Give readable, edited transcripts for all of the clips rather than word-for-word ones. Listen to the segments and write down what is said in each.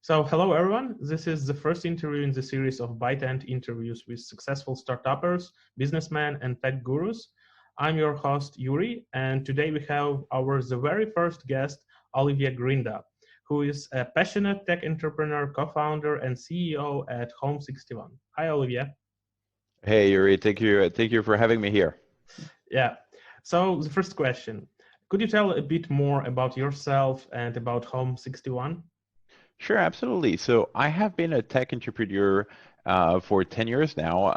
So hello everyone, this is the first interview in the series of ByteAnt interviews with successful startuppers, businessmen and tech gurus. I'm your host Yuri, and today we have the very first guest, Olivier Grinda, who is a passionate tech entrepreneur, co-founder and CEO at Home61. Hi Olivier. Hey Yuri, thank you for having me here. Yeah, so the first question, could you tell a bit more about yourself and about Home61? Sure, absolutely. So I have been a tech entrepreneur for 10 years now.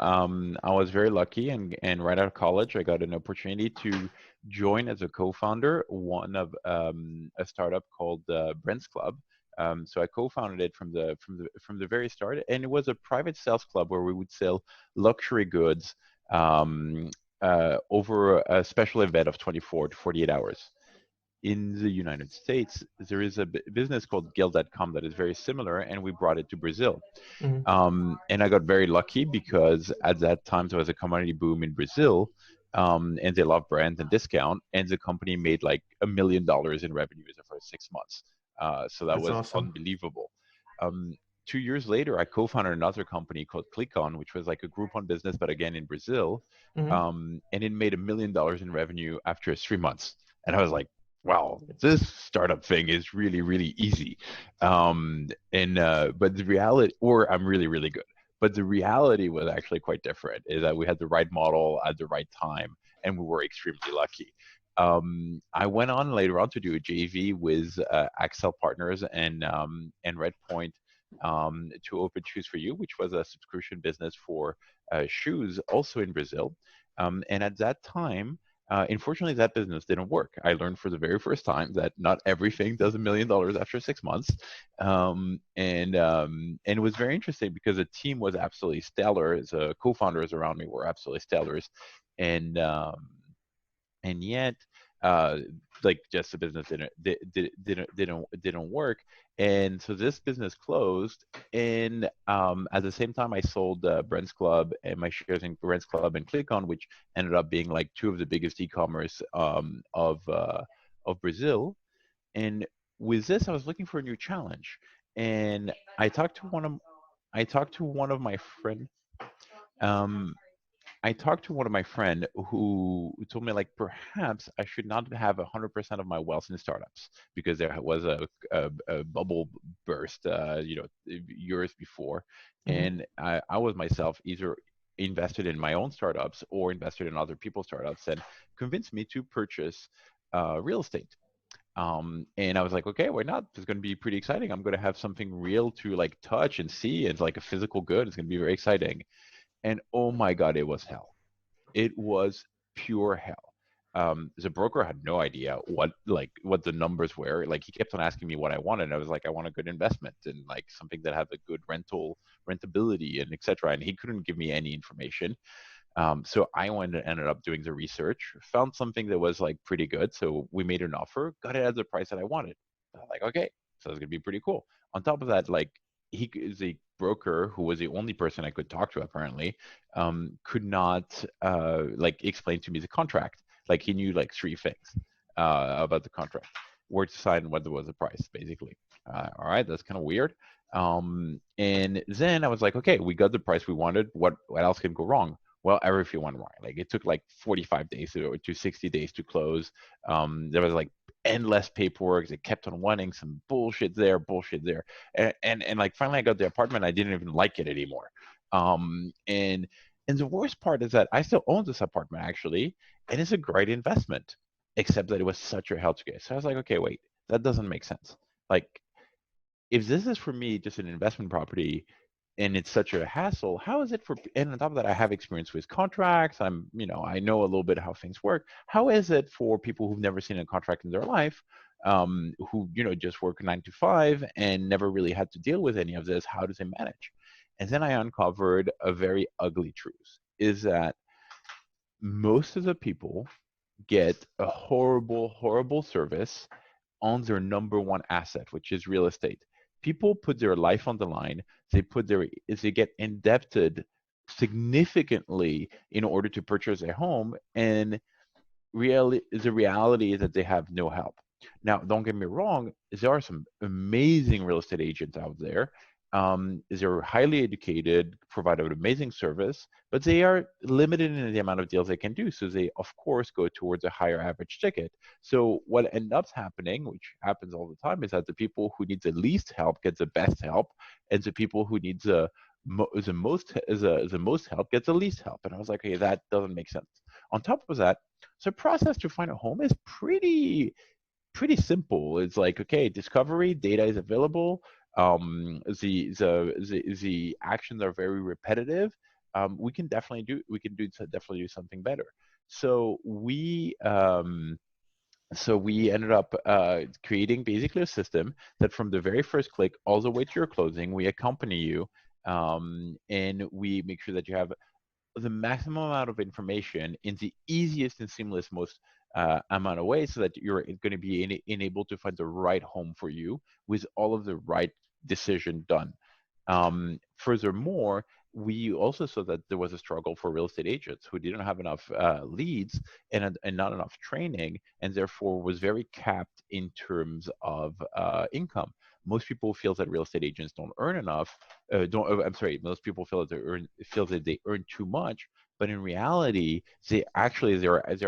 I was very lucky, and right out of college, I got an opportunity to join as a co-founder one of a startup called Brandsclub. So I co-founded it from the very start, and it was a private sales club where we would sell luxury goods over a special event of 24 to 48 hours. In the United States, there is a business called Guild.com that is very similar, and we brought it to Brazil. And I got very lucky because at that time there was a commodity boom in Brazil, and they love brands and discount, and the company made like $1 million in revenue in the first 6 months. So that That's was awesome. unbelievable. 2 years later, I co-founded another company called Clickon, which was like a Groupon business, but again in Brazil, and it made $1 million in revenue after 3 months. And I was like, wow, this startup thing is really, really easy. But the reality, or I'm really, really good. But the reality was actually quite different, is that we had the right model at the right time, and we were extremely lucky. I went on later on to do a JV with Axel Partners and Redpoint to open Shoes for You, which was a subscription business for shoes, also in Brazil. And at that time, unfortunately, that business didn't work. I learned for the very first time that not everything does $1 million after 6 months, and it was very interesting because the team was absolutely stellar. The co-founders around me were absolutely stellar, and yet, like just the business didn't work, and so this business closed. And at the same time, I sold Brandsclub and my shares in Brandsclub and Clickon, which ended up being like two of the biggest e-commerce of Brazil. And with this, I was looking for a new challenge, and I talked to one of my friend. Um, I talked to one of my friend who told me like perhaps I should not have 100% of my wealth in startups because there was a bubble burst, years before, and I was myself either invested in my own startups or invested in other people's startups, and convinced me to purchase real estate. And I was like, okay, why not? It's going to be pretty exciting. I'm going to have something real to like touch and see. It's like a physical good. It's going to be very exciting. And oh my God, it was hell. It was pure hell. The broker had no idea what the numbers were. Like he kept on asking me what I wanted. And I was like, I want a good investment and like something that had a good rentability and etc. And he couldn't give me any information. So I went and ended up doing the research, found something that was like pretty good. So we made an offer, got it at the price that I wanted. I was like, okay, so it's gonna be pretty cool. On top of that, like he is a broker who was the only person I could talk to apparently, could not like explain to me the contract. Like he knew like three things about the contract, where to sign, what was the price, basically. All right, that's kind of weird. And then I was like, okay, we got the price we wanted. What else can go wrong? Well, everything went wrong. Like it took like 45 days to 60 days to close. There was like endless paperwork. They kept on wanting some bullshit there, and like finally I got the apartment. I didn't even like it anymore. And the worst part is that I still own this apartment actually, and it's a great investment, except that it was such a hell to get. So I was like, okay, wait, that doesn't make sense. Like if this is for me just an investment property and it's such a hassle, how is it for, and on top of that, I have experience with contracts. I know a little bit how things work. How is it for people who've never seen a contract in their life, who, just work 9 to 5 and never really had to deal with any of this? How does it manage? And then I uncovered a very ugly truth is that most of the people get a horrible, horrible service on their number one asset, which is real estate. People put their life on the line. They get indebted significantly in order to purchase a home, and the reality is that they have no help. Now, don't get me wrong, there are some amazing real estate agents out there. They're highly educated, provide an amazing service, but they are limited in the amount of deals they can do. So they, of course, go towards a higher average ticket. So what ends up happening, which happens all the time, is that the people who need the least help get the best help, and the people who need the most help gets the least help. And I was like, okay, that doesn't make sense. On top of that, the process to find a home is pretty simple. It's like, okay, discovery data is available. The actions are very repetitive. We can definitely do something better. So we ended up creating basically a system that from the very first click all the way to your closing, we accompany you, and we make sure that you have the maximum amount of information in the easiest and seamless most amount of ways so that you're going to be enabled to find the right home for you with all of the right decision done. Furthermore, we also saw that there was a struggle for real estate agents who didn't have enough leads and not enough training, and therefore was very capped in terms of income. Most people feel that real estate agents don't earn enough. Don't I'm sorry. Most people feel that they earn too much, but in reality, their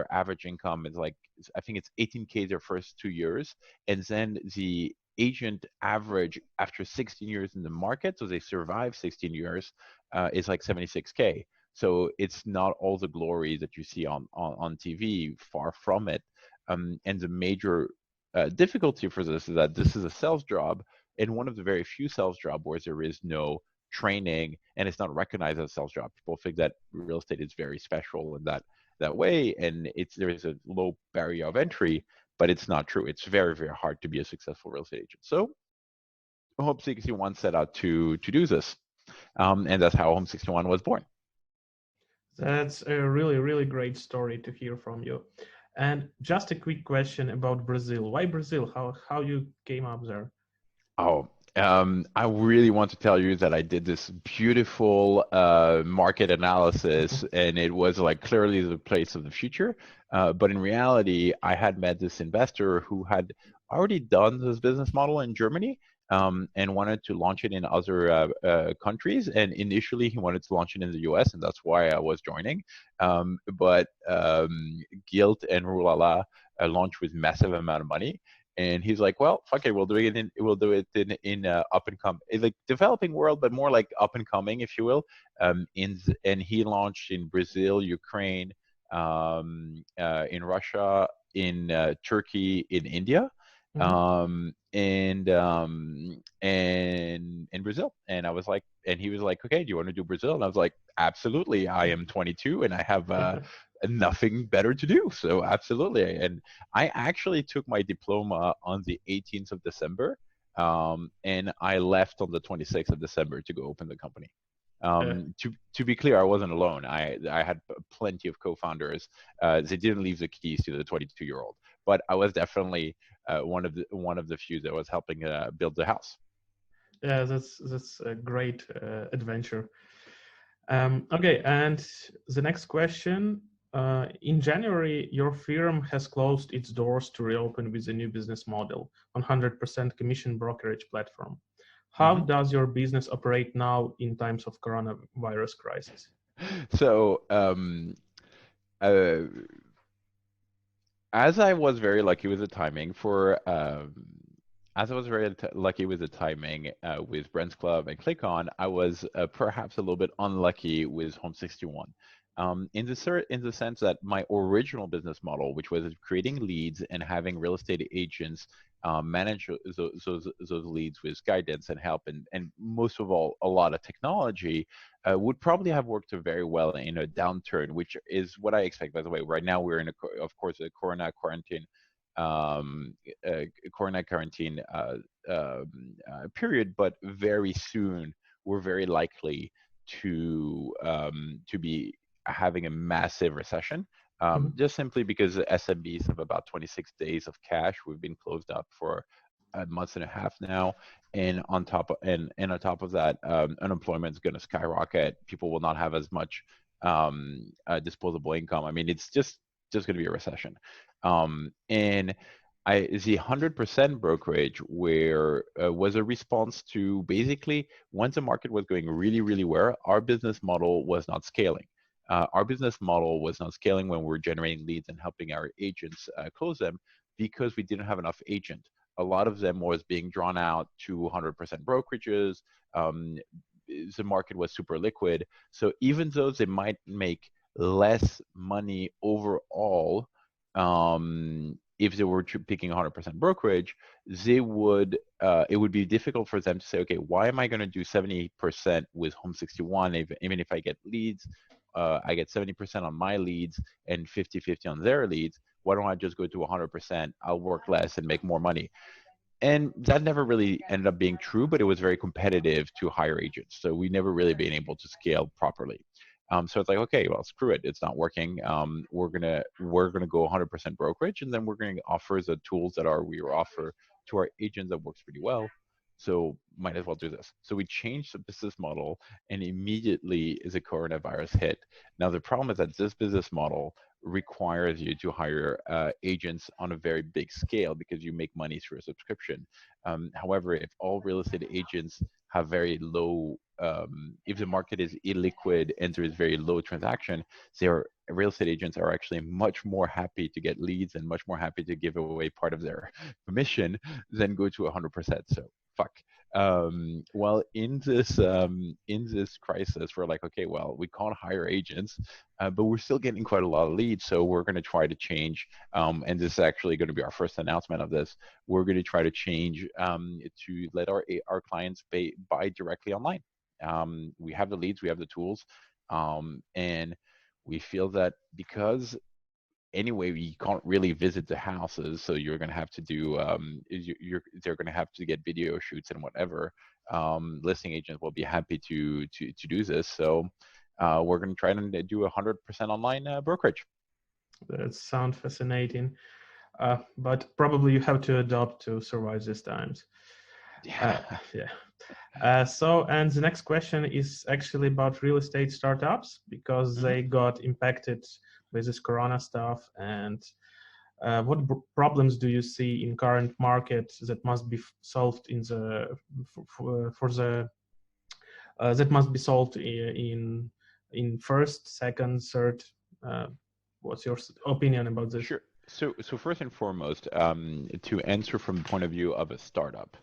average income is like, I think it's 18K their first 2 years, and then the agent average after 16 years in the market, so they survive 16 years, is like 76K. So it's not all the glory that you see on TV, far from it. And the major difficulty for this is that this is a sales job, and one of the very few sales job where there is no training and it's not recognized as a sales job. People think that real estate is very special in that way, and there is a low barrier of entry, but it's not true. It's very, very hard to be a successful real estate agent. So Home 61 set out to do this, and that's how Home 61 was born. That's a really, really great story to hear from you. And just a quick question about Brazil. Why Brazil? How you came up there? Oh, I really want to tell you that I did this beautiful market analysis, and it was like clearly the place of the future. But in reality, I had met this investor who had already done this business model in Germany, and wanted to launch it in other countries. And initially, he wanted to launch it in the US, and that's why I was joining. But Guilt and Rulala launched with massive amount of money. And he's like, well, fuck it, we'll do it in up and come, like developing world, but more like up and coming, if you will. And he launched in Brazil, Ukraine, in Russia, in Turkey, in India, and in Brazil. And I was like, and he was like, okay, do you want to do Brazil? And I was like, absolutely. I am 22 and I have nothing better to do. So absolutely. And I actually took my diploma on the 18th of December, and I left on the 26th of December to go open the company. To be clear, I wasn't alone. I had plenty of co-founders. They didn't leave the keys to the 22-year-old, but I was definitely one of the few that was helping build the house. Yeah, that's a great adventure. Okay, and the next question. In January, your firm has closed its doors to reopen with a new business model on 100% commission brokerage platform. How does your business operate now in times of coronavirus crisis? So, as I was very lucky with the timing with Brandsclub and Clickon, I was perhaps a little bit unlucky with Home 61. In the sense that my original business model, which was creating leads and having real estate agents manage those leads with guidance and help, and most of all, a lot of technology, would probably have worked very well in a downturn, which is what I expect. By the way, right now we're in of course, a corona quarantine period, but very soon we're very likely to be having a massive recession, just simply because the SMBs have about 26 days of cash. We've been closed up for a month and a half now, and on top of that, unemployment is going to skyrocket. People will not have as much disposable income. I mean, it's just going to be a recession, and the 100% brokerage where was a response to basically once the market was going really, really well, our business model was not scaling. Our business model was not scaling when we were generating leads and helping our agents close them because we didn't have enough agent. A lot of them was being drawn out to 100% brokerages. Um, the market was super liquid. So even though they might make less money overall, if they were picking 100% brokerage, they would it would be difficult for them to say, okay, why am I going to do 70% with Home 61 even if I get leads? I get 70% on my leads and 50-50 on their leads. Why don't I just go to 100%? I'll work less and make more money. And that never really ended up being true, but it was very competitive to hire agents. So we never really been able to scale properly. So it's like, okay, well, screw it, it's not working. We're gonna go 100% brokerage, and then we're gonna offer the tools that we offer to our agents that works pretty well. So might as well do this. So we changed the business model, and immediately the coronavirus hit. Now the problem is that this business model requires you to hire agents on a very big scale because you make money through a subscription. However, if all real estate agents have very low, if the market is illiquid and there is very low transaction, real estate agents are actually much more happy to get leads and much more happy to give away part of their commission than go to 100%. So fuck. Well, in this crisis, we're like, okay, well, we can't hire agents, but we're still getting quite a lot of leads. So we're going to try to change, and this is actually going to be our first announcement of this. We're going to try to change to let our clients buy directly online. We have the leads, we have the tools, and we feel that because anyway we can't really visit the houses, so you're going to have to do they're going to have to get video shoots and whatever. Listing agents will be happy to do this, so we're going to try to do 100% online brokerage. That sounds fascinating, but probably you have to adapt to survive these times. Yeah. And the next question is actually about real estate startups, because they got impacted with this corona stuff. And what problems do you see in current market that must be solved that must be solved in first, second, third? What's your opinion about this? Sure. So first and foremost, to answer from the point of view of a startup,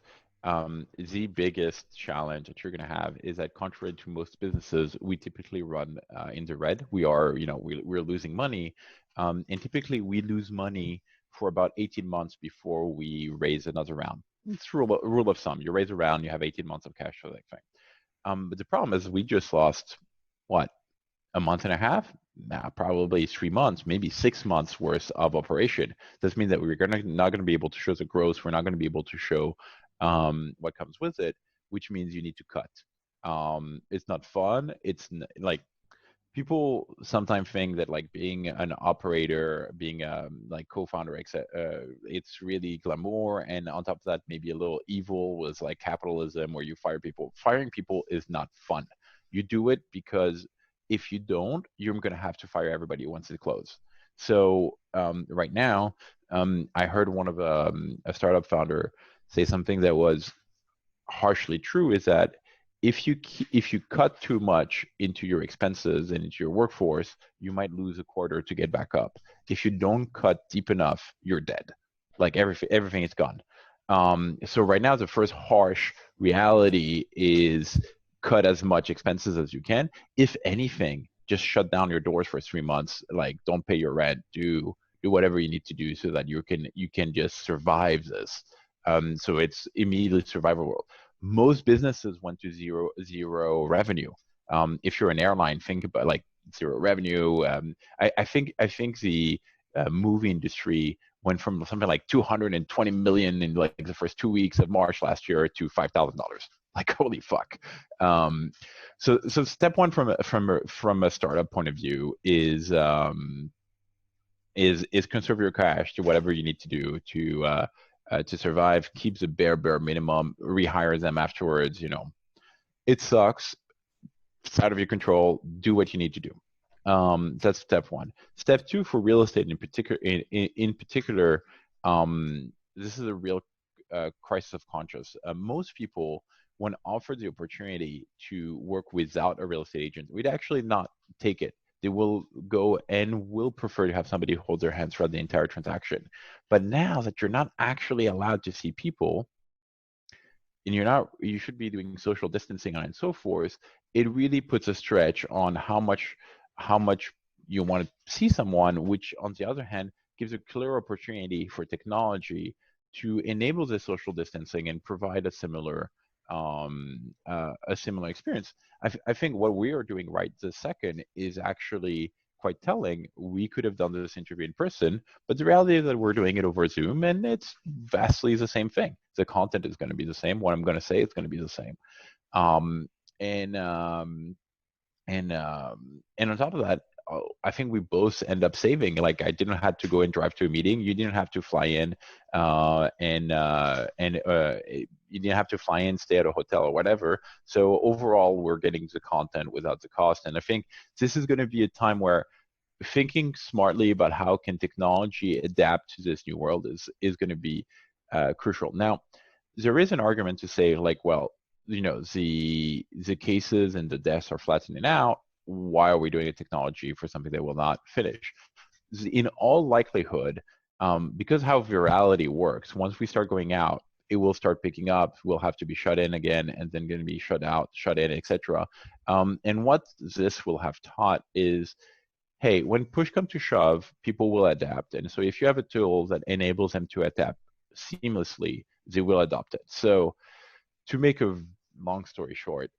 the biggest challenge that you're going to have is that contrary to most businesses, we typically run in the red. We're losing money, and typically we lose money for about 18 months before we raise another round. It's rule of thumb. You raise a round, you have 18 months of cash for that thing. But the problem is we just lost, what, a month and a half? Nah, probably 3 months, maybe 6 months worth of operation. This means that we're not going to be able to show the growth. We're not going to be able to show what comes with it, which means you need to cut. It's not fun. It's like people sometimes think that like being an operator, being like co-founder, it's really glamour, and on top of that, maybe a little evil was like capitalism where you fire people. Firing people is not fun. You do it because if you don't, you're going to have to fire everybody once it closes. So right now, I heard one of a startup founder say something that was harshly true, is that if you cut too much into your expenses and into your workforce, you might lose a quarter to get back up. If you don't cut deep enough, you're dead. Like everything is gone. So right now, the first harsh reality is cut as much expenses as you can. If anything, just shut down your doors for 3 months. Like, don't pay your rent. Do whatever you need to do so that you can just survive this. So it's immediately survival world. Most businesses went to zero revenue. If you're an airline, think about like zero revenue. I think the movie industry went from something like 220 million in like the first 2 weeks of March last year to $5,000. Like, holy fuck. So step one from a startup point of view is conserve your cash to whatever you need to do to survive. Keep the bare minimum. Rehire them afterwards. It sucks. It's out of your control. Do what you need to do. That's step one. Step two for real estate in particular, this is a real crisis of conscience. Most people, when offered the opportunity to work without a real estate agent, would actually not take it. They will go and will prefer to have somebody hold their hands throughout the entire transaction. But now that you're not actually allowed to see people, and you should be doing social distancing and so forth, it really puts a stretch on how much you want to see someone, which on the other hand gives a clear opportunity for technology to enable the social distancing and provide a similar experience. I think what we are doing right this second is actually quite telling. We could have done this interview in person, but the reality is that we're doing it over Zoom, and it's vastly the same thing. The content is going to be the same. What I'm going to say is going to be the same. Um, and um, and on top of that, I think we both end up saving. Like, I didn't have to go and drive to a meeting. You didn't have to fly in, you didn't have to fly in, stay at a hotel or whatever. So overall, we're getting the content without the cost. And I think this is going to be a time where thinking smartly about how can technology adapt to this new world is going to be crucial. Now, there is an argument to say, like, well, the cases and the deaths are flattening out. Why are we doing a technology for something that will not finish? In all likelihood, because how virality works, once we start going out, it will start picking up. We'll have to be shut in again, and then going to be shut out, shut in, etc. And what this will have taught is, hey, when push comes to shove, people will adapt. And so if you have a tool that enables them to adapt seamlessly, they will adopt it. So to make a long story short,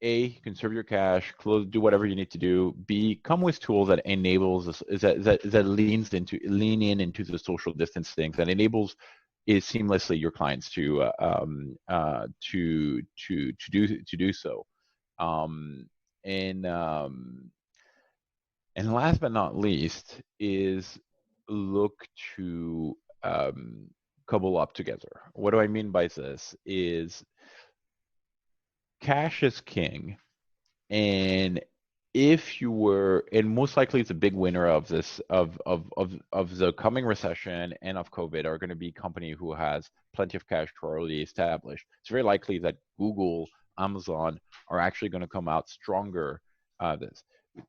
A, conserve your cash, do whatever you need to do. B, come with tools that enables this, that lean into the social distancing, that enables is seamlessly your clients to do so. And last but not least is look to couple up together. What do I mean by this? Is cash is king, and if you were, and most likely it's a big winner of this of the coming recession and of COVID are going to be company who has plenty of cash already established. It's very likely that Google, Amazon are actually going to come out stronger. This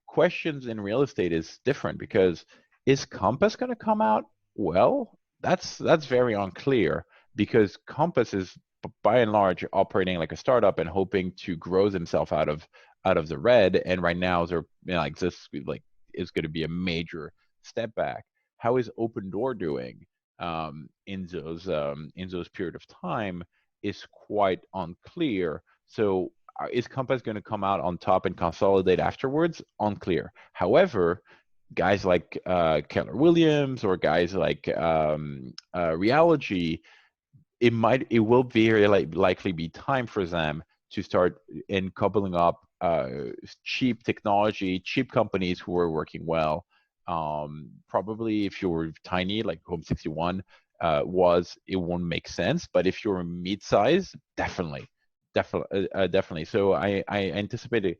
questions in real estate is different, because is Compass going to come out well? That's very unclear, because Compass is by and large operating like a startup and hoping to grow themselves out of the red, and right now they're like this, like, is going to be a major step back. How is Open Door doing in those period of time is quite unclear. So is Compass going to come out on top and consolidate afterwards? Unclear. However, guys like Keller Williams or guys like Realogy, it will very likely be time for them to start in coupling up cheap technology, cheap companies who are working well. Probably if you're tiny, like Home 61 it won't make sense. But if you're mid-size, definitely. So I anticipate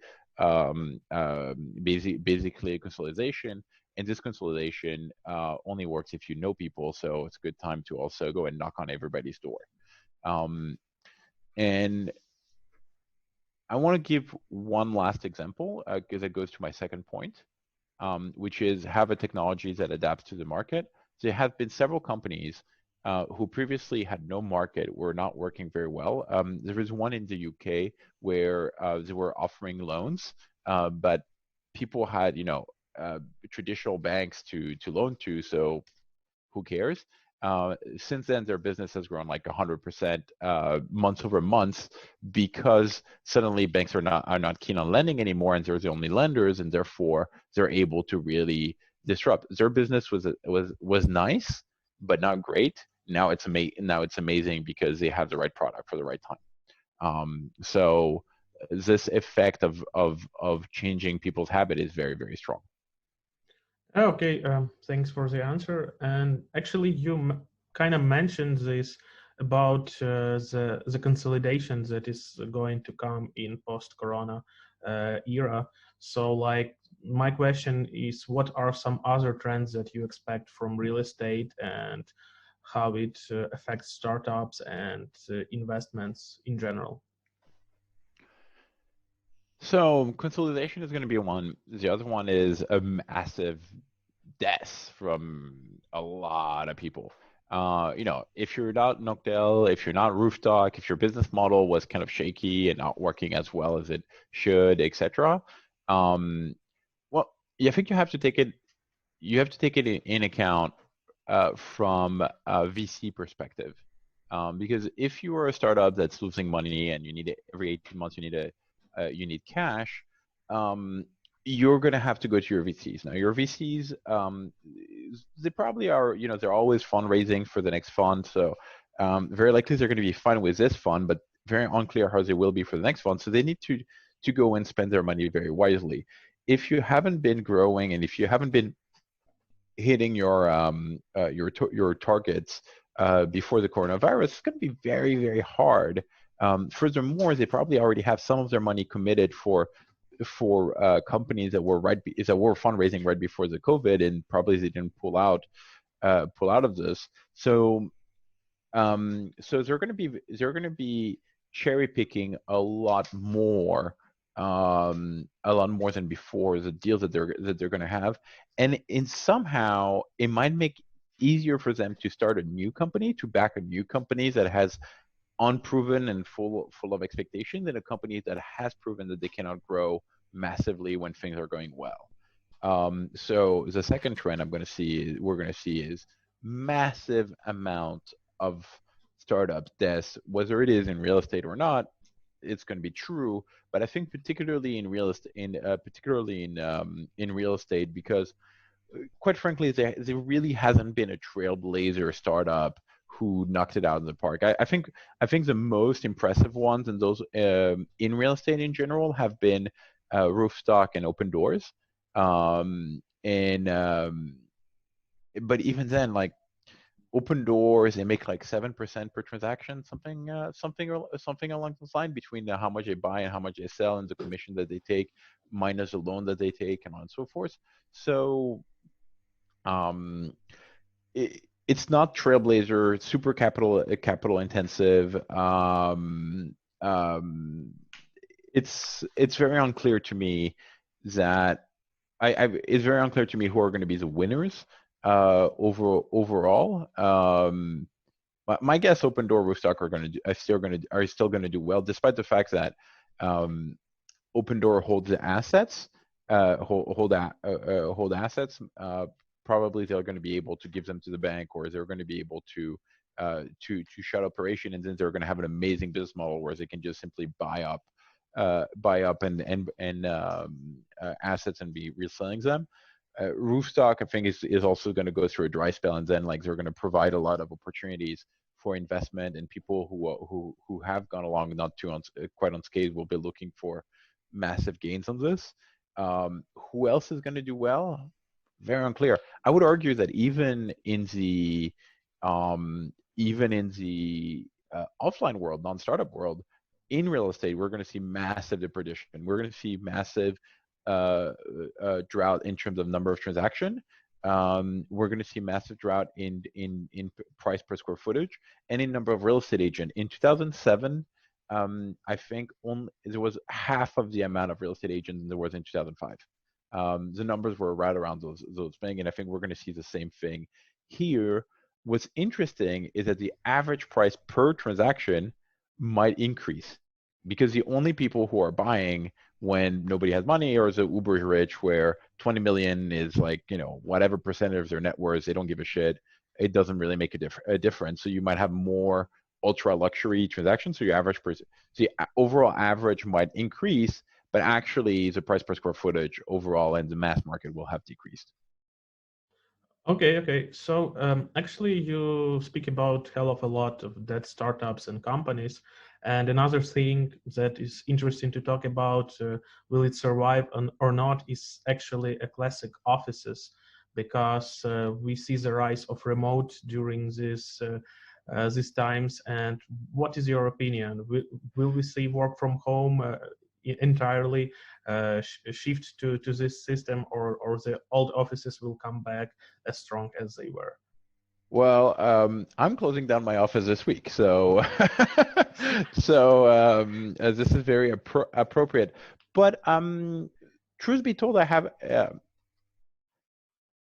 basically a consolidation. And this consolidation only works if you know people. So it's a good time to also go and knock on everybody's door. And I want to give one last example, because it goes to my second point, which is have a technology that adapts to the market. There have been several companies who previously had no market, were not working very well. There was one in the UK where they were offering loans, but people had, traditional banks to loan to, so who cares? Since then, their business has grown like 100% month over month, because suddenly banks are not keen on lending anymore, and they're the only lenders, and therefore they're able to really disrupt. Their business was nice, but not great. Now it's amazing because they have the right product for the right time. So this effect of changing people's habit is very, very strong. Okay, thanks for the answer. And actually, you kind of mentioned this about the consolidation that is going to come in post-corona era. So, like, my question is, what are some other trends that you expect from real estate and how it affects startups and investments in general? So consolidation is going to be one. The other one is a massive death from a lot of people. If you're not Noctel, if you're not Roofstock, if your business model was kind of shaky and not working as well as it should, etc. Well, I think you have to take it. You have to take it in account from a VC perspective, because if you are a startup that's losing money and you need it every 18 months, you need cash. You're going to have to go to your VCs. Now, your VCs, they probably are, they're always fundraising for the next fund. So very likely they're going to be fine with this fund, but very unclear how they will be for the next fund. So they need to go and spend their money very wisely. If you haven't been growing and if you haven't been hitting your targets before the coronavirus, it's going to be very, very hard. Furthermore, they probably already have some of their money committed for companies that were fundraising right before the COVID, and probably they didn't pull out of this. So they're going to be cherry picking a lot more than before, the deals that they're going to have, and somehow it might make easier for them to start a new company, to back a new company that has unproven and full of expectation, than a company that has proven that they cannot grow massively when things are going well. So the second trend we're going to see is massive amount of startup deaths, whether it is in real estate or not. It's going to be true, but I think particularly in real estate, in real estate, because quite frankly, there really hasn't been a trailblazer startup who knocked it out of the park. I think the most impressive ones, and those in real estate in general, have been Roofstock and Open Doors. But even then, like Open Doors, they make like 7% per transaction, something along those lines, between how much they buy and how much they sell, and the commission that they take minus the loan that they take, and on and so forth. So it's not trailblazer, super capital intensive. It's very unclear to me that it's very unclear to me who are going to be the winners overall. My guess, Open Door, Roofstock are still going to do well, despite the fact that Open Door holds the assets, hold assets. Probably they're going to be able to give them to the bank, or they're going to be able to shut operation, and then they're going to have an amazing business model where they can just simply buy up assets and be reselling them. Roofstock, I think, is also going to go through a dry spell, and then they're going to provide a lot of opportunities for investment, and people who have gone along not too quite unscathed will be looking for massive gains on this. Who else is going to do well? Very unclear. I would argue that even in the offline world, non-startup world, in real estate, we're going to see massive depreciation. We're going to see massive drought in terms of number of transaction. We're going to see massive drought in price per square footage and in number of real estate agent. In 2007, I think there was half of the amount of real estate agents than there was in 2005. The numbers were right around those things, and I think we're going to see the same thing here. What's interesting is that the average price per transaction might increase, because the only people who are buying when nobody has money are the uber rich, where 20 million is like, whatever percentage of their net worth, they don't give a shit. It doesn't really make a difference. So you might have more ultra luxury transactions. So your the overall average might increase, but actually the price per square footage overall and the mass market will have decreased. Okay. So actually, you speak about hell of a lot of dead startups and companies. And another thing that is interesting to talk about, will it survive or not, is actually a classic offices, because we see the rise of remote during these times. And what is your opinion? Will we see work from home entirely shift to this system, or the old offices will come back as strong as they were? Well, I'm closing down my office this week, so so this is very appropriate. But truth be told, I've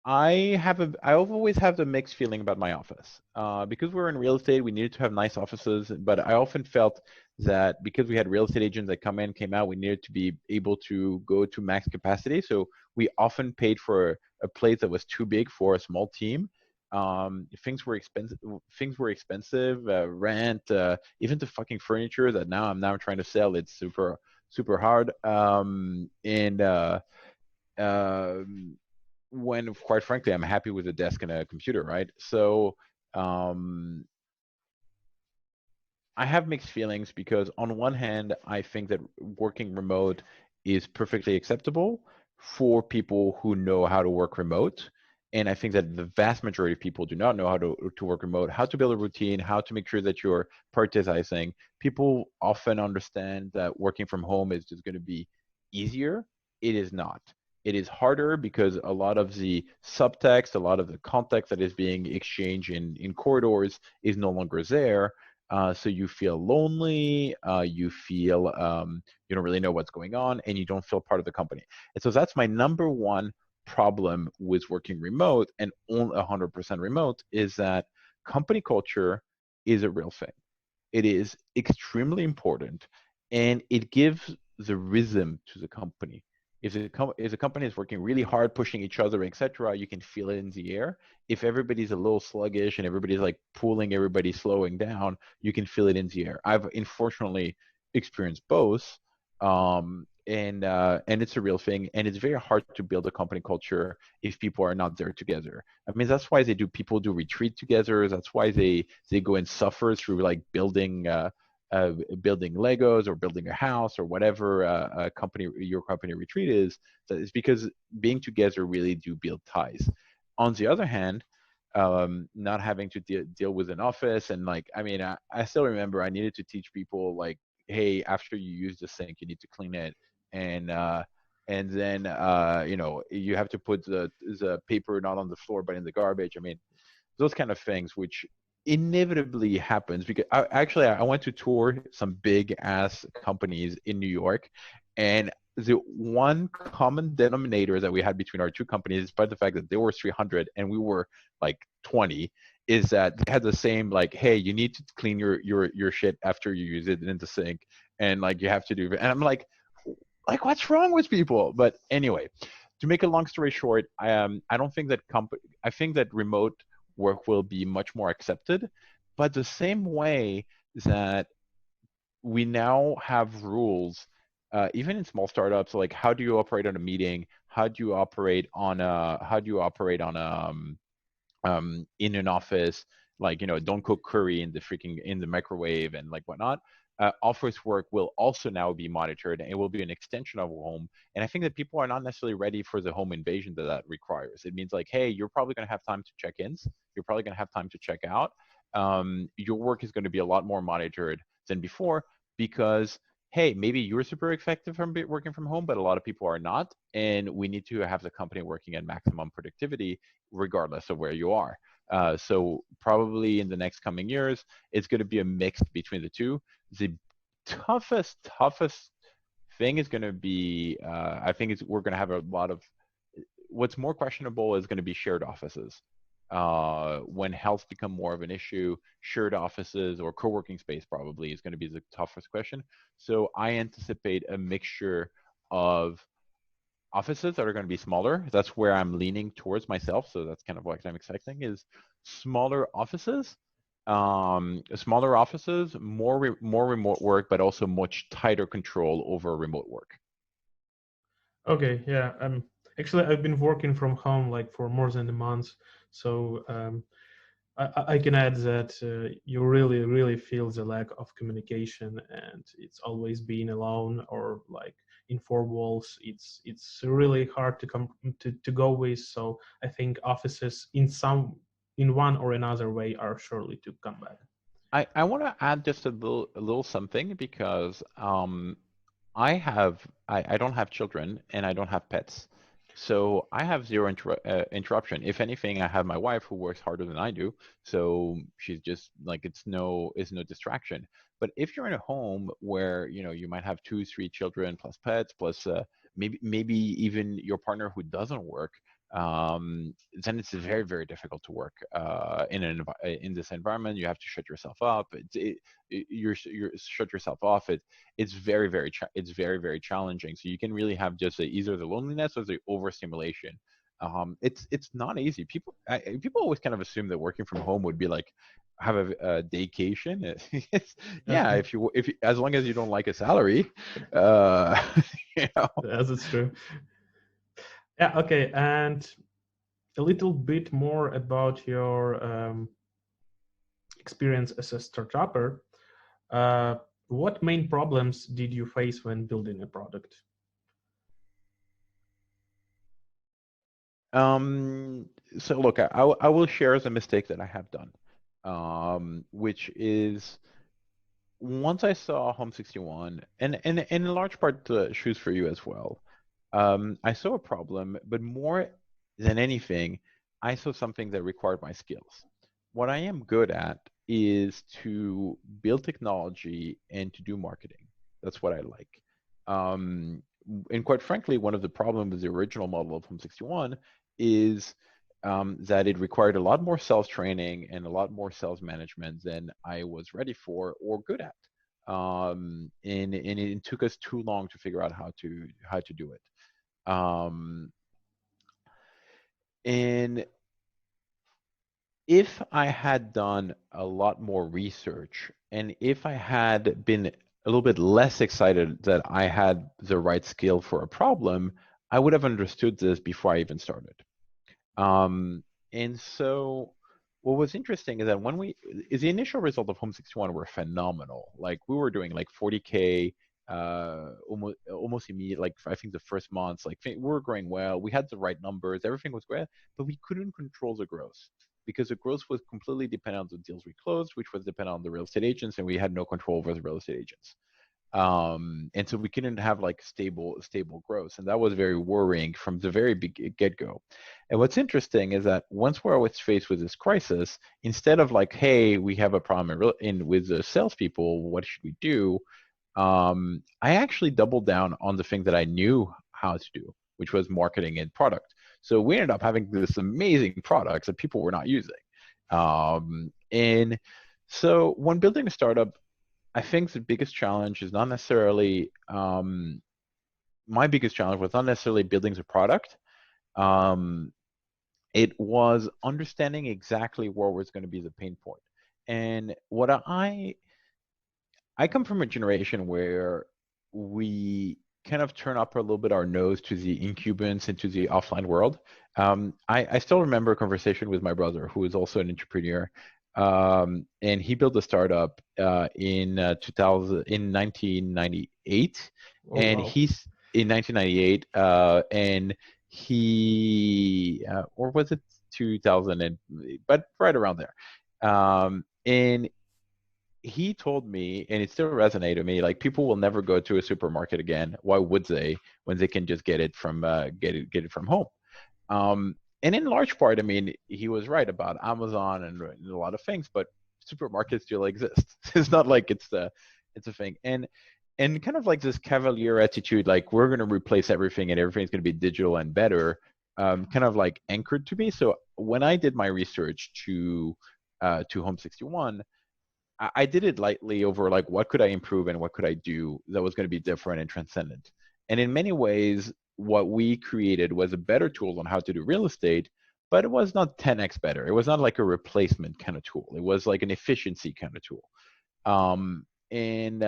always have the mixed feeling about my office. Because we're in real estate, we needed to have nice offices, but I often felt that because we had real estate agents that came out, we needed to be able to go to max capacity. So we often paid for a place that was too big for a small team. Things were expensive. Rent, even the fucking furniture that I'm now trying to sell. It's super hard. And um, when quite frankly, I'm happy with a desk and a computer, right? So um, I have mixed feelings because on one hand, I think that working remote is perfectly acceptable for people who know how to work remote. And I think that the vast majority of people do not know how to work remote, how to build a routine, how to make sure that you're prioritizing. People often understand that working from home is just going to be easier. It is not. It is harder because a lot of the subtext, a lot of the context that is being exchanged in corridors is no longer there. So you feel lonely, you feel you don't really know what's going on, and you don't feel part of the company. And so that's my number one problem with working remote and only 100% remote is that company culture is a real thing. It is extremely important, and it gives the rhythm to the company. If the company is working really hard, pushing each other, etc., you can feel it in the air. If everybody's a little sluggish and everybody's like pulling everybody slowing down, you can feel it in the air. I've unfortunately experienced both, and it's a real thing. And it's very hard to build a company culture if people are not there together. I mean, that's why people do retreat together. That's why they go and suffer through like building Legos or building a house or whatever your company retreat is. That is because being together really do build ties. On the other hand, not having to deal with an office and like, I mean, I still remember I needed to teach people like, hey, after you use the sink, you need to clean it, and then you have to put the paper not on the floor but in the garbage. I mean, those kind of things, which inevitably happens because I went to tour some big ass companies in New York, and the one common denominator that we had between our two companies, despite the fact that they were 300 and we were like 20, is that they had the same like, hey, you need to clean your shit after you use it in the sink, and like you have to do. And I'm like what's wrong with people? But anyway, to make a long story short, I don't think that I think that remote work will be much more accepted, but the same way that we now have rules, even in small startups, like how do you operate on a meeting? How do you operate on in an office? Like, don't cook curry in the microwave and like whatnot. Office work will also now be monitored, and it will be an extension of home. And I think that people are not necessarily ready for the home invasion that requires. It means like, hey, you're probably going to have time to check-ins. You're probably going to have time to check out. Your work is going to be a lot more monitored than before because, hey, maybe you're super effective from working from home, but a lot of people are not. And we need to have the company working at maximum productivity regardless of where you are. So probably in the next coming years, it's going to be a mix between the two. The toughest thing is going to be, I think we're going to have a lot of, what's more questionable is going to be shared offices. When health become more of an issue, shared offices or co-working space probably is going to be the toughest question. So I anticipate a mixture of offices that are going to be smaller. That's where I'm leaning towards myself. So that's kind of what I'm expecting is smaller offices, more remote work, but also much tighter control over remote work. Okay, yeah. Actually, I've been working from home like for more than a month, so I can add that you really feel the lack of communication, and it's always being alone or like in four walls. It's really hard to come to go with. So I think offices in one or another way are surely to come back. I want to add just a little something because I don't have children and I don't have pets. So I have zero interruption. If anything, I have my wife who works harder than I do. So she's just like, it's no distraction. But if you're in a home where, you might have two, three children plus pets, plus maybe even your partner who doesn't work, then it's very, very difficult to work in this environment. You have to shut yourself up. You're shut yourself off. It's very, it's very, very challenging. So you can really have just either the loneliness or the overstimulation. It's not easy. People always kind of assume that working from home would be like have a daycation. Yeah, if you, as long as you don't like a salary, uh, Yes, it's true. Yeah, okay, and a little bit more about your experience as a startupper. Uh, what main problems did you face when building a product? So look, I will share as a mistake that I have done, which is once I saw Home 61, and in large part shoes for you as well. I saw a problem, but more than anything, I saw something that required my skills. What I am good at is to build technology and to do marketing. That's what I like. Um, and quite frankly, one of the problems with the original model of Home 61 is that it required a lot more sales training and a lot more sales management than I was ready for or good at. And it took us too long to figure out how to do it. Um, and if I had done a lot more research and if I had been a little bit less excited that I had the right skill for a problem, I would have understood this before I even started. And so what was interesting is that the initial result of Home 61 were phenomenal. Like we were doing like 40K almost immediate, like I think the first months, like we were growing well. We had the right numbers, everything was great, but we couldn't control the growth because the growth was completely dependent on the deals we closed, which was dependent on the real estate agents, and we had no control over the real estate agents. And so we couldn't have like stable growth, and that was very worrying from the very big get-go. And what's interesting is that once we're always faced with this crisis, instead of like, hey, we have a problem with the salespeople, what should we do? I actually doubled down on the thing that I knew how to do, which was marketing and product. So we ended up having this amazing products that people were not using. And so when building a startup, I think the biggest challenge is not necessarily my biggest challenge was not necessarily building the product. Um, it was understanding exactly where was going to be the pain point. And what I come from a generation where we kind of turn up a little bit our nose to the incubants and to the offline world. I still remember a conversation with my brother, who is also an entrepreneur, and he built a startup in 1998, Oh, and wow. he's in 1998, and he or was it 2000 but right around there, and he told me, and it still resonated with me, like people will never go to a supermarket again. Why would they when they can just get it from get it from home? And in large part, I mean, he was right about Amazon and a lot of things, but supermarkets still exist. It's not like it's a thing. And kind of like this cavalier attitude, like we're going to replace everything and everything's going to be digital and better, kind of like anchored to me. So when I did my research to Home 61, I did it lightly over like what could I improve and what could I do that was going to be different and transcendent. And in many ways, what we created was a better tool on how to do real estate, but it was not 10x better. It was not like a replacement kind of tool. It was like an efficiency kind of tool. And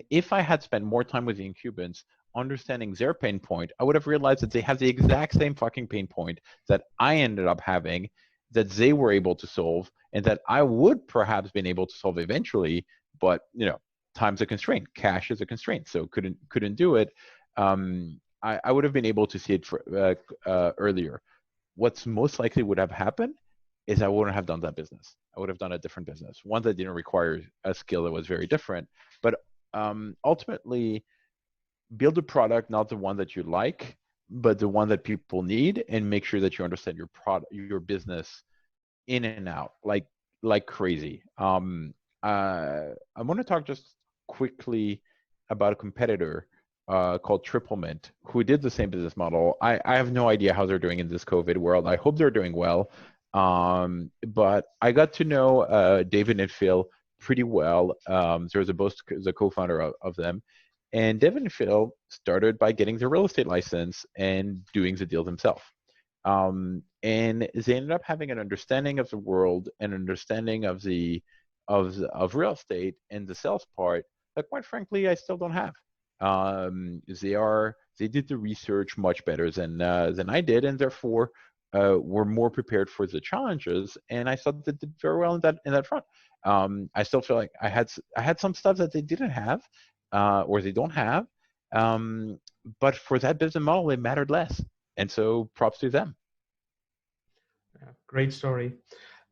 if I had spent more time with the incumbents, understanding their pain point, I would have realized that they have the exact same fucking pain point that I ended up having, that they were able to solve, and that I would perhaps been able to solve eventually. But time's a constraint, cash is a constraint, so couldn't do it. I would have been able to see it earlier. What's most likely would have happened is I wouldn't have done that business. I would have done a different business, one that didn't require a skill that was very different. But ultimately, build a product, not the one that you like, but the one that people need, and make sure that you understand your product, your business in and out, like crazy. I want to talk just quickly about a competitor called TripleMint, who did the same business model. I have no idea how they're doing in this COVID world. I hope they're doing well. But I got to know David and Phil pretty well. There's a both the co-founder of them. And David and Phil started by getting their real estate license and doing the deal themselves. And they ended up having an understanding of the world, an understanding of of real estate and the sales part that, quite frankly, I still don't have. They did the research much better than I did, and therefore were more prepared for the challenges. And I thought they did very well in that front. I still feel like I had some stuff that they didn't have, or they don't have. But for that business model, it mattered less. And so props to them. Yeah, great story.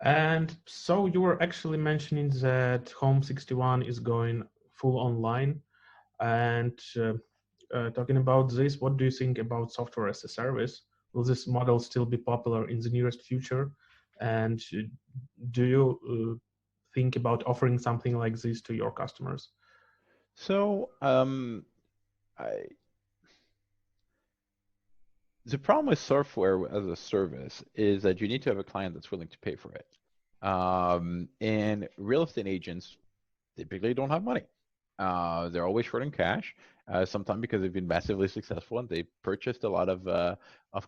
And so you were actually mentioning that Home 61 is going full online. And talking about this, what do you think about software as a service? Will this model still be popular in the nearest future? And do you think about offering something like this to your customers? So the problem with software as a service is that you need to have a client that's willing to pay for it. And real estate agents typically don't have money. They're always short in cash, sometimes because they've been massively successful and they've purchased a lot of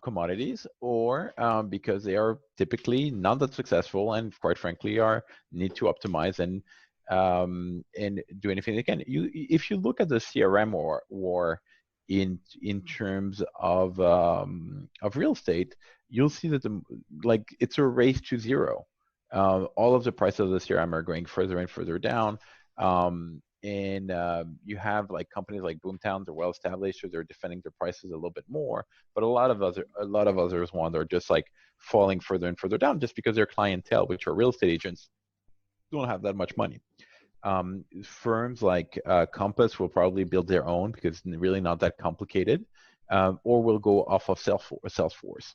commodities, or because they are typically not that successful and, quite frankly, are need to optimize and do anything they can. If you look at the CRM war in terms of real estate, you'll see that it's a race to zero. All of the prices of the CRM are going further and further down. And you have like companies like Boomtown, they're well established, so they're defending their prices a little bit more. But a lot of others are just like falling further and further down, just because their clientele, which are real estate agents, don't have that much money. Firms like Compass will probably build their own because it's really not that complicated, or will go off of Salesforce.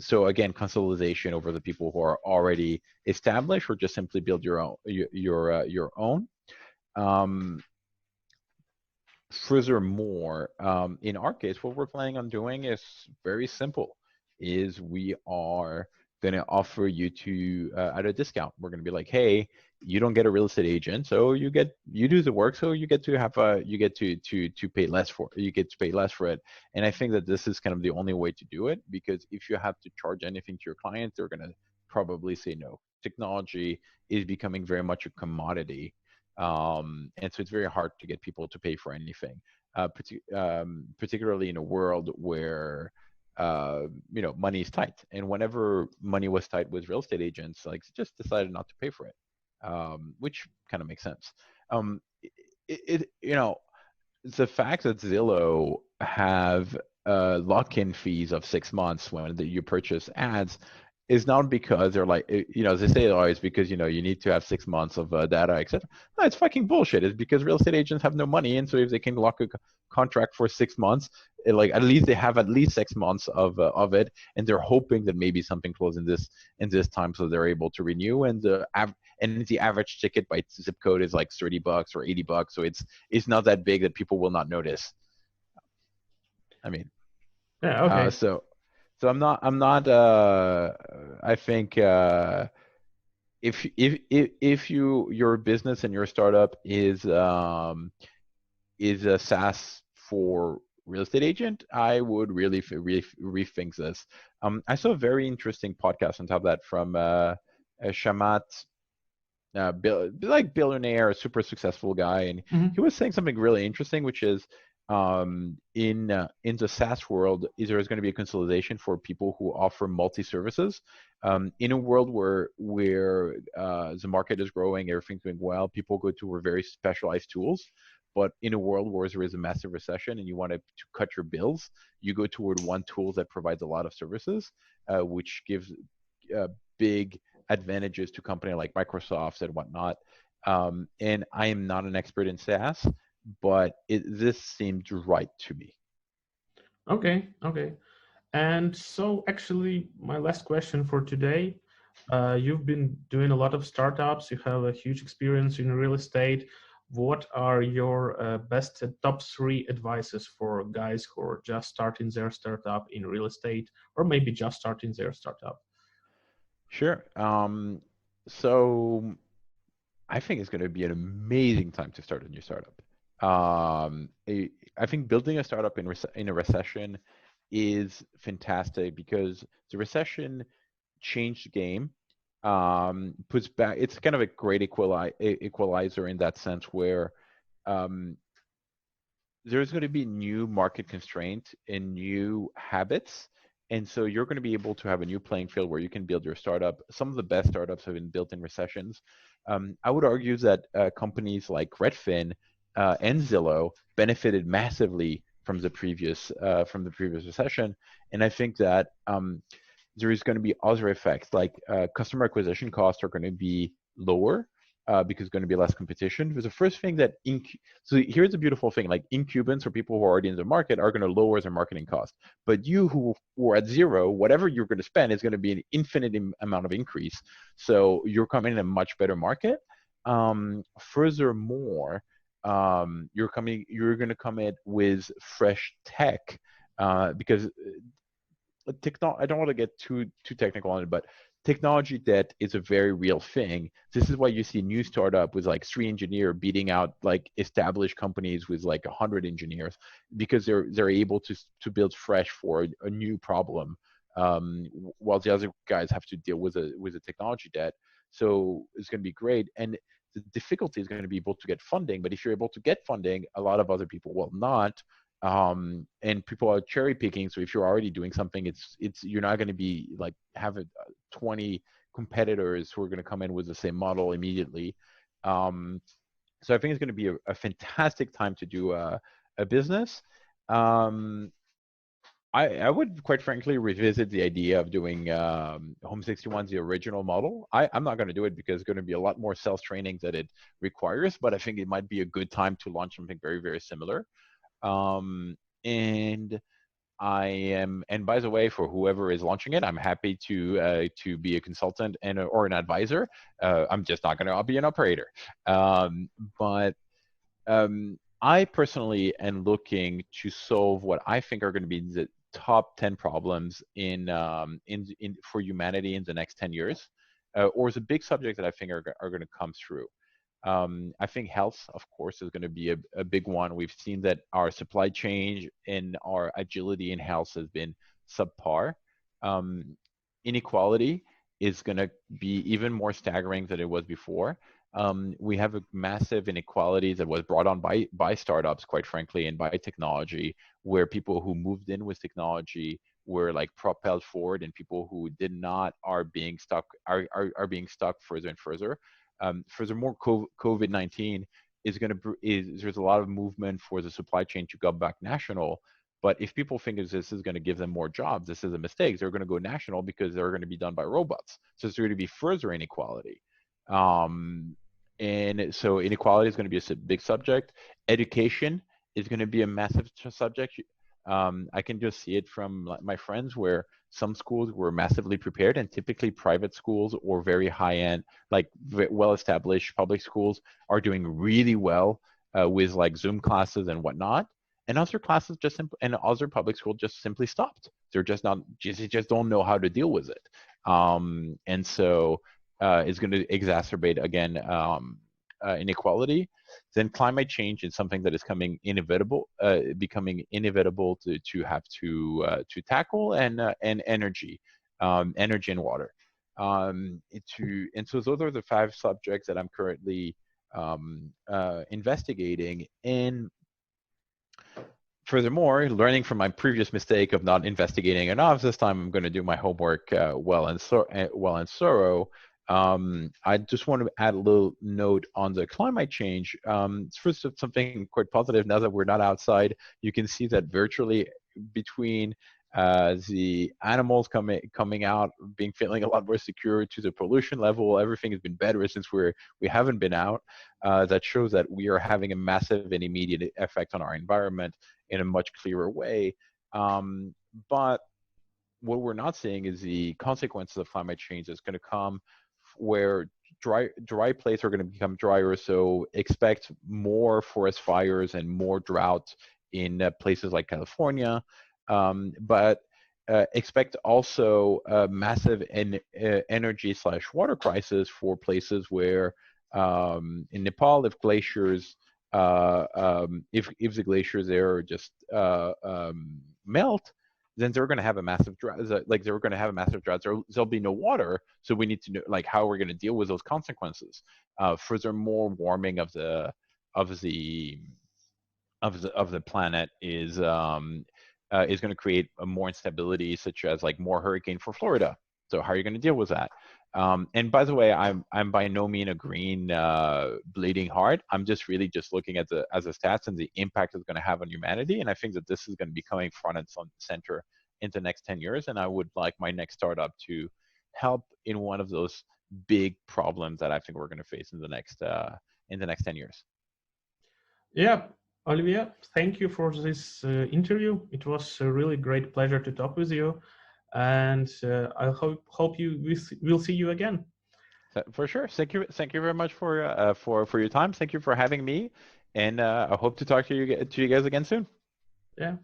So again, consolidation over the people who are already established, or just simply build your own. Your own. Furthermore, in our case, what we're planning on doing is very simple. Is we are going to offer you at a discount. We're going to be like, hey, you don't get a real estate agent, so you do the work, so you get to have to pay less for it. And I think that this is kind of the only way to do it, because if you have to charge anything to your client, they're going to probably say no. Technology is becoming very much a commodity. And so it's very hard to get people to pay for anything, particularly in a world where money is tight. And whenever money was tight with real estate agents, like, just decided not to pay for it, which kind of makes sense. The fact that Zillow have lock-in fees of 6 months when you purchase ads is not because they're like, they say it's because, you need to have 6 months of data, etc. No, it's fucking bullshit. It's because real estate agents have no money. And so if they can lock a contract for 6 months, at least they have at least 6 months of it. And they're hoping that maybe something closes in this time, so they're able to renew. And the average ticket by zip code is like $30 or $80. So it's not that big that people will not notice. I mean, yeah, okay. So I'm not. I think if your business and your startup is a SaaS for real estate agent, I would really rethink this. I saw a very interesting podcast on top of that from Shamat, billionaire, super successful guy, and he was saying something really interesting, which is, in the SaaS world, there is going to be a consolidation for people who offer multi-services. In a world where the market is growing, everything's doing well, people go to very specialized tools. But in a world where there is a massive recession and you want to cut your bills, you go toward one tool that provides a lot of services, which gives big advantages to company like Microsoft and whatnot. And I am not an expert in SaaS, but this seemed right to me. Okay, okay. And so, actually, my last question for today. You've been doing a lot of startups. You have a huge experience in real estate. What are your best top three advices for guys who are just starting their startup in real estate, or maybe just starting their startup? Sure. So I think it's going to be an amazing time to start a new startup. I think building a startup in a recession is fantastic because the recession changed the game. Puts back. It's kind of a great equalizer in that sense where um, there's going to be new market constraints and new habits. And so you're going to be able to have a new playing field where you can build your startup. Some of the best startups have been built in recessions. I would argue that companies like Redfin and Zillow benefited massively from the previous recession. And I think that there is going to be other effects like customer acquisition costs are going to be lower because there's going to be less competition. Because the first thing that so here's the beautiful thing: like incumbents or people who are already in the market are going to lower their marketing cost, but you who are at zero, whatever you're going to spend is going to be an infinite amount of increase. So you're coming in a much better market. Furthermore, you're going to come in with fresh tech because I don't want to get too technical on it, but technology debt is a very real thing. This is why you see new startup with like 3 engineers beating out like established companies with like 100 engineers because they're able to build fresh for a new problem, while the other guys have to deal with a technology debt. So it's going to be great. And the difficulty is going to be able to get funding. But if you're able to get funding, a lot of other people will not, and people are cherry picking. So if you're already doing something, it's you're not going to be like have 20 competitors who are going to come in with the same model immediately. So I think it's going to be a fantastic time to do a business. I would quite frankly revisit the idea of doing Home 61's the original model. I'm not going to do it because it's going to be a lot more sales training that it requires, but I think it might be a good time to launch something very, very similar. And and by the way, for whoever is launching it, I'm happy to be a consultant or an advisor. I'm just not going to be an operator. But I personally am looking to solve what I think are going to be the top 10 problems in for humanity in the next 10 years, or is a big subject that I think are going to come through. I think health, of course, is going to be a big one. We've seen that our supply chain and our agility in health has been subpar. Inequality is going to be even more staggering than it was before. We have a massive inequality that was brought on by startups, quite frankly, and by technology, where people who moved in with technology were like propelled forward, and people who did not are being stuck being stuck further and further. Furthermore, COVID-19 there's a lot of movement for the supply chain to go back national. But if people think this is going to give them more jobs, this is a mistake. They're going to go national because they're going to be done by robots. So it's going to be further inequality. And so inequality is going to be a big subject. Education is going to be a massive subject. I can just see it from my friends where some schools were massively prepared, and typically private schools or very high-end, like well-established public schools are doing really well with like Zoom classes and whatnot. And other classes and other public schools just simply stopped. They're just not, they just don't know how to deal with it. And so it's going to exacerbate again inequality. Then climate change is something that is becoming inevitable to have to tackle, and energy, energy and water. And so those are the 5 subjects that I'm currently investigating. And furthermore, learning from my previous mistake of not investigating enough, this time I'm going to do my homework well and thorough. I just want to add a little note on the climate change. First, something quite positive. Now that we're not outside, you can see that virtually between the animals coming out, feeling a lot more secure to the pollution level. Everything has been better since we haven't been out. That shows that we are having a massive and immediate effect on our environment in a much clearer way. But what we're not seeing is the consequences of climate change that's going to come, where dry places are going to become drier. So expect more forest fires and more drought in places like California. But expect also a massive energy/water crisis for places where in Nepal, if glaciers if the glaciers there just melt, then they're going to have a massive drought. Like they're going to have a massive drought. There'll be no water, so we need to know like how we're going to deal with those consequences. Furthermore, warming of the of the planet is going to create a more instability, such as like more hurricane for Florida. So how are you going to deal with that? And by the way, I'm by no means agreeing bleeding heart. I'm just really just looking at the stats and the impact it's going to have on humanity. And I think that this is going to be coming front and center in the next 10 years. And I would like my next startup to help in one of those big problems that I think we're going to face in the next 10 years. Yeah, Olivier, thank you for this interview. It was a really great pleasure to talk with you, and I hope we'll see you again. For sure. Thank you very much for your time. Thank you for having me, and I hope to talk to you guys again soon. Yeah.